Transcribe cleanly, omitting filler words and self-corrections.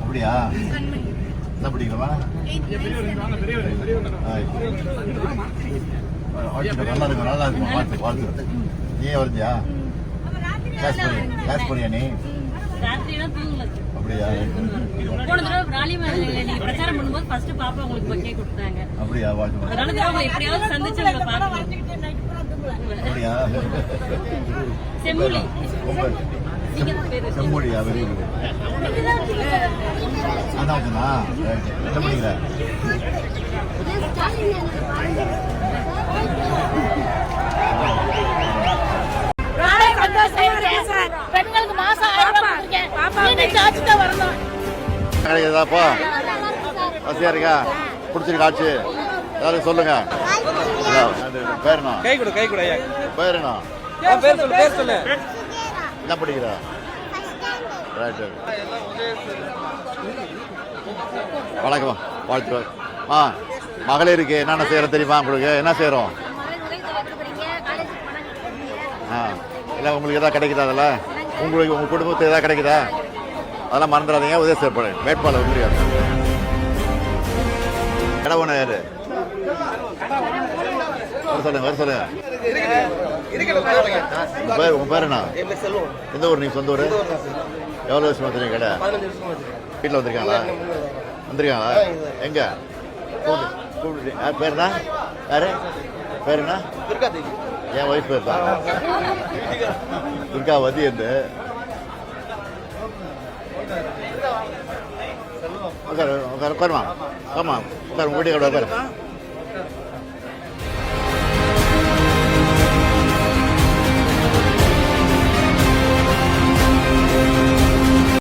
அப்படியா என்ன படிக்கிறவா நல்லா இருக்கும் வாழ்த்து வாழ்த்து நீயே வரைஞ்சியா கிளாஸ் போறியா நீ அப்படியா அப்படியா வாழ்த்து அப்படியா செம்மொழியா வெரி குட் அதாச்சுண்ணா என்ன பண்ணிக்கிற பெண்களுக்கு மாசம் 1000 வரணும் கிடைக்குதாப்பா வசதியா இருக்கா பிடிச்சிருக்கா ஆச்சு எல்லாரும் சொல்லுங்க பேருண்ணா கை கொடு பேருண்ணா பேர் சொல்லு என்ன படிக்கிற ரைட்டு வணக்கம் வாழ்த்து மகளிருக்கு என்னென்ன செய்யற தெரியுமா உங்களுக்கு என்ன செய்யறோம் இல்லை உங்களுக்கு எதாவது கிடைக்குதா அதில் உங்களுக்கு உங்கள் குடும்பத்துக்கு எதாவது கிடைக்குதா அதெல்லாம் மறந்துடாதீங்க உதவி செய்யப்படும் வேட்பாளர் முடியாது இடம் ஒன்று யாரு வர சொல்லுங்க உங்க பேர் என்ன எந்த ஊர் நீங்க சொந்த ஊர் எவ்வளோ வருஷமா தெரியும் கடை வீட்டில் வந்திருக்காங்களா எங்க யார் பேருண்ணா யாரு பேருண்ணா என் ஒய்ஃப் பேர் தான் துர்காவதி என்று உட்காருமா ஆமா உட்காரு உங்க வீட்டுக்கு உட்காரு